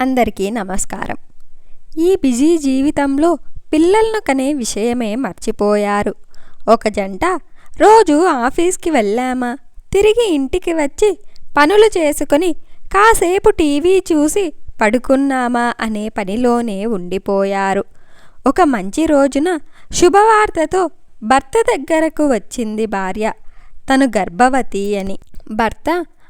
అందరికీ నమస్కారం. ఈ బిజీ జీవితంలో పిల్లలను కనే విషయమే మర్చిపోయారు. ఒక జంట రోజు ఆఫీస్కి వెళ్ళామా, తిరిగి ఇంటికి వచ్చి పనులు చేసుకొని కాసేపు టీవీ చూసి పడుకున్నామా అనే పనిలోనే ఉండిపోయారు. ఒక మంచి రోజున శుభవార్తతో భర్త దగ్గరకు వచ్చింది భార్య. తను గర్భవతి అని. భర్త,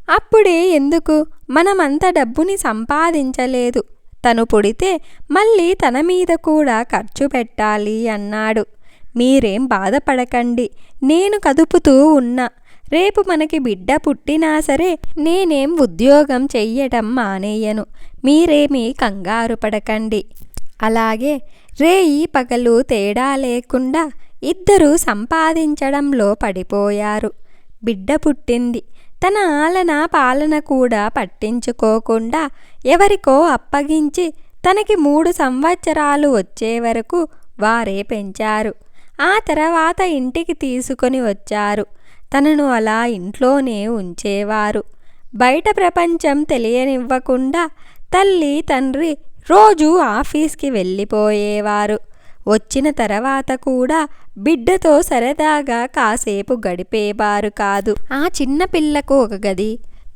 అప్పుడే ఎందుకు, మనమంత డబ్బుని సంపాదించలేదు, తను పుడితే మళ్ళీ తన మీద కూడా ఖర్చు పెట్టాలి అన్నాడు. మీరేం బాధపడకండి, నేను కదుపుతూ ఉన్నా. రేపు మనకి బిడ్డ పుట్టినా సరే నేనేం ఉద్యోగం చెయ్యటం మానేయను, మీరేమీ కంగారు పడకండి. అలాగే రేయి పగలు తేడా లేకుండా ఇద్దరూ సంపాదించడంలో పడిపోయారు. బిడ్డ పుట్టింది. తన ఆలన పాలన కూడా పట్టించుకోకుండా ఎవరికో అప్పగించి తనకి 3 సంవత్సరాలు వచ్చే వరకు వారే పెంచారు. ఆ తర్వాత ఇంటికి తీసుకొని వచ్చారు. తనను అలా ఇంట్లోనే ఉంచేవారు. బయట ప్రపంచం తెలియనివ్వకుండా తల్లి తండ్రి రోజూ ఆఫీస్కి వెళ్ళిపోయేవారు. వచ్చిన తర్వాత కూడా బిడ్డతో సరదాగా కాసేపు గడిపేవారు కాదు. ఆ చిన్న పిల్లకు ఒక గది,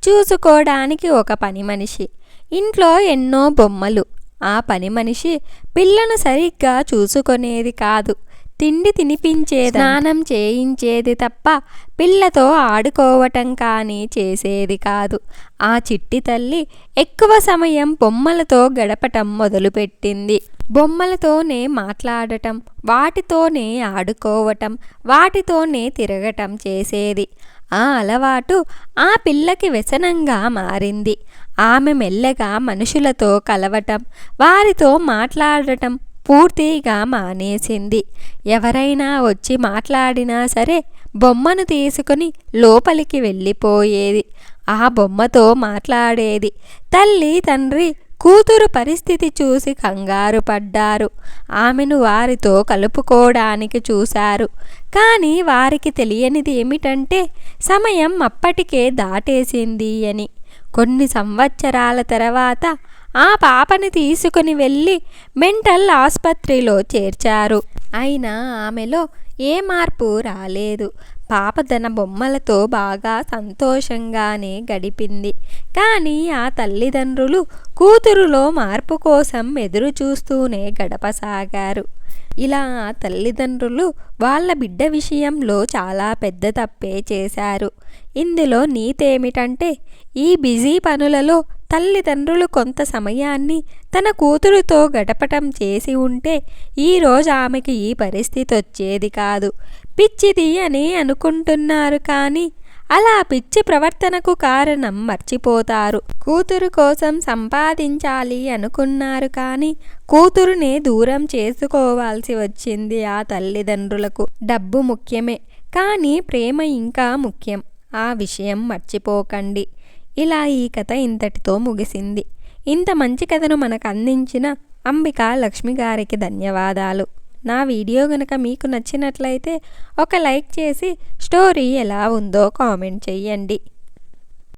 చూసుకోవడానికి ఒక పని మనిషి, ఇంట్లో ఎన్నో బొమ్మలు. ఆ పని మనిషి పిల్లను సరిగ్గా చూసుకునేది కాదు. తిండి తినిపించేది, స్నానం చేయించేది తప్ప పిల్లతో ఆడుకోవటం కానీ చేసేది కాదు. ఆ చిట్టి తల్లి ఎక్కువ సమయం బొమ్మలతో గడపటం మొదలుపెట్టింది. బొమ్మలతోనే మాట్లాడటం, వాటితోనే ఆడుకోవటం, వాటితోనే తిరగటం చేసేది. ఆ అలవాటు ఆ పిల్లకి వ్యసనంగా మారింది. ఆమె మెల్లగా మనుషులతో కలవటం, వారితో మాట్లాడటం పూర్తిగా మానేసింది. ఎవరైనా వచ్చి మాట్లాడినా సరే బొమ్మను తీసుకుని లోపలికి వెళ్ళిపోయేది. ఆ బొమ్మతో మాట్లాడేది. తల్లి తండ్రి కూతురు పరిస్థితి చూసి కంగారు పడ్డారు. ఆమెను వారితో కలుపుకోవడానికి చూశారు. కానీ వారికి తెలియనిది ఏమిటంటే సమయం అప్పటికే దాటేసింది అని. కొన్ని సంవత్సరాల తర్వాత ఆ పాపని తీసుకుని వెళ్ళి మెంటల్ ఆసుపత్రిలో చేర్చారు. అయినా ఆమెలో ఏ మార్పు రాలేదు. పాప తన బొమ్మలతో బాగా సంతోషంగానే గడిపింది. కానీ ఆ తల్లిదండ్రులు కూతురులో మార్పు కోసం ఎదురు చూస్తూనే గడపసాగారు. ఇలా ఆ తల్లిదండ్రులు వాళ్ళ బిడ్డ విషయంలో చాలా పెద్ద తప్పే చేశారు. ఇందులో నీతేమిటంటే ఈ బిజీ పనులలో తల్లిదండ్రులు కొంత సమయాన్ని తన కూతురుతో గడపటం చేసి ఉంటే ఈరోజు ఆమెకి ఈ పరిస్థితి వచ్చేది కాదు. పిచ్చిది అని అనుకుంటున్నారు కానీ అలా పిచ్చి ప్రవర్తనకు కారణం మర్చిపోతారు. కూతురు కోసం సంపాదించాలి అనుకున్నారు కానీ కూతురునే దూరం చేసుకోవాల్సి వచ్చింది ఆ తల్లిదండ్రులకు. డబ్బు ముఖ్యమే కానీ ప్రేమ ఇంకా ముఖ్యం. ఆ విషయం మర్చిపోకండి. ఇలా ఈ కథ ఇంతటితో ముగిసింది. ఇంత మంచి కథను మనకు అందించిన అంబికా లక్ష్మి గారికి ధన్యవాదాలు. నా వీడియో గనక మీకు నచ్చినట్లయితే ఒక లైక్ చేసి స్టోరీ ఎలా ఉందో కామెంట్ చెయ్యండి.